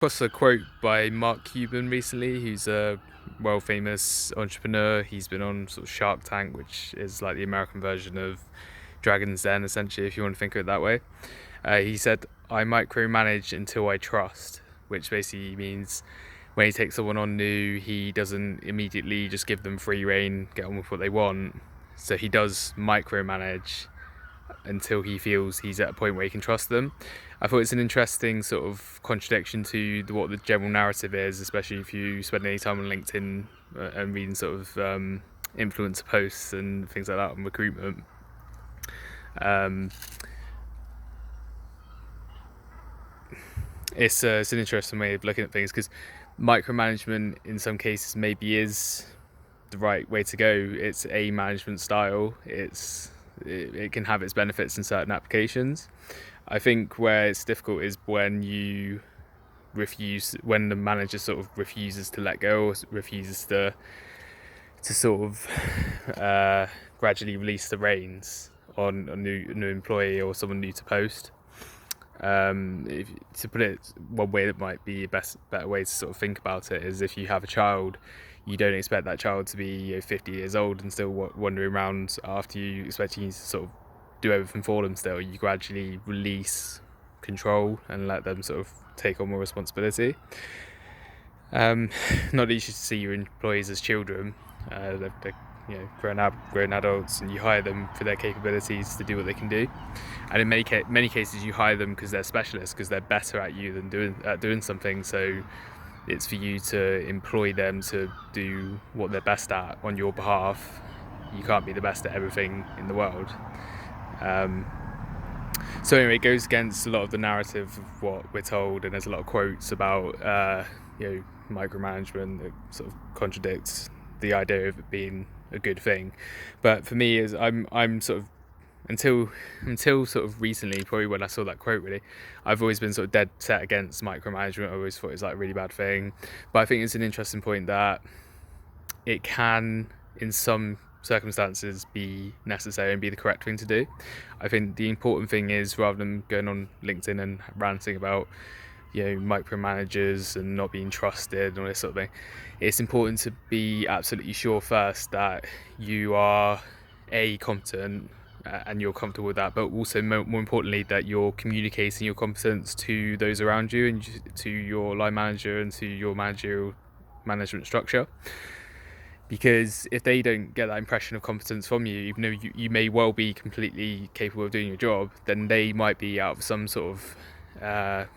Across a quote by Mark Cuban recently, who's a world famous entrepreneur. He's been on sort of Shark Tank, which is like the American version of Dragon's Den, essentially, if you want to think of it that way. He said, "I micromanage until I trust," which basically means when he takes someone on new, he doesn't immediately just give them free rein, get on with what they want. So he does micromanage until he feels he's at a point where he can trust them. I thought it's an interesting sort of contradiction to what the general narrative is, especially if you spend any time on LinkedIn and reading sort of influencer posts and things like that on recruitment. It's an interesting way of looking at things, because micromanagement in some cases maybe is the right way to go. It's a management style. It can have its benefits in certain applications. I think where it's difficult is when when the manager sort of refuses to let go, or refuses to sort of gradually release the reins on a new employee or someone new to post. To put it one way, that might be a better way to sort of think about it is, if you have a child, you don't expect that child to be 50 years old and still wandering around after you, expecting you to sort of do everything for them. Still, you gradually release control and let them sort of take on more responsibility. Not that you should see your employees as children. They're grown adults, and you hire them for their capabilities to do what they can do. And in many cases, you hire them because they're specialists, because they're better at you than doing something. So it's for you to employ them to do what they're best at on your behalf. You can't be the best at everything in the world. So anyway, it goes against a lot of the narrative of what we're told, and there's a lot of quotes about micromanagement that sort of contradicts the idea of it being a good thing. But for me, is I'm sort of, until sort of recently, probably when I saw that quote, really, I've always been sort of dead set against micromanagement. I always thought it was like a really bad thing. But I think it's an interesting point that it can, in some circumstances, be necessary and be the correct thing to do. I think the important thing is, rather than going on LinkedIn and ranting about micromanagers and not being trusted and all this sort of thing, it's important to be absolutely sure first that you are competent and you're comfortable with that, but also more importantly that you're communicating your competence to those around you and to your line manager and to your management structure. Because if they don't get that impression of competence from you, even though you may well be completely capable of doing your job, then they might be out of some sort of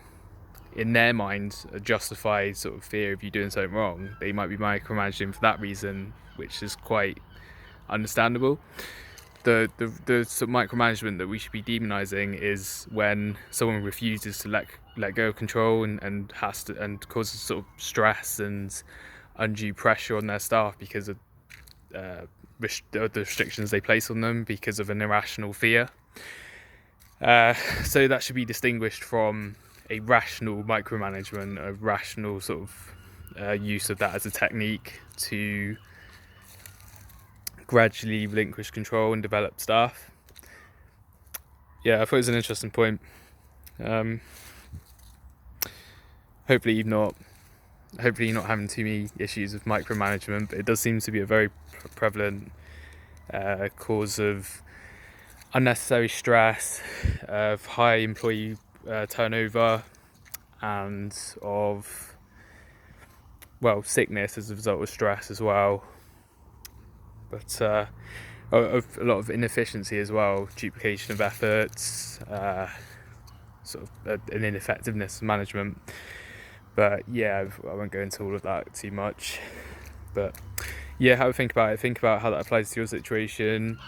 in their mind, a justified sort of fear of you doing something wrong. They might be micromanaging for that reason, which is quite understandable. The sort of micromanagement that we should be demonizing is when someone refuses to let go of control and has to, and causes sort of stress and undue pressure on their staff because of the restrictions they place on them because of an irrational fear. So that should be distinguished from a rational micromanagement, a rational sort of use of that as a technique to gradually relinquish control and develop staff. Yeah, I thought it was an interesting point. Hopefully you're not having too many issues with micromanagement, but it does seem to be a very prevalent cause of unnecessary stress, of high employee turnover, and of sickness as a result of stress as well. But of a lot of inefficiency as well, duplication of efforts, sort of an ineffectiveness of management. But yeah, I won't go into all of that too much. But yeah, have a think about it. Think about how that applies to your situation.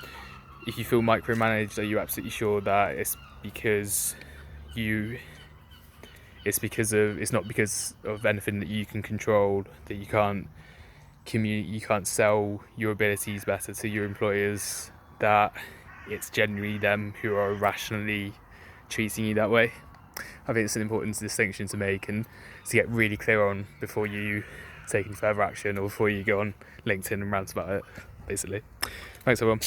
If you feel micromanaged, are you absolutely sure that it's not because of anything that you can control, that you can't sell your abilities better to your employers, that it's generally them who are irrationally treating you that way? I think it's an important distinction to make and to get really clear on before you take any further action or before you go on LinkedIn and rant about it, basically. Thanks everyone.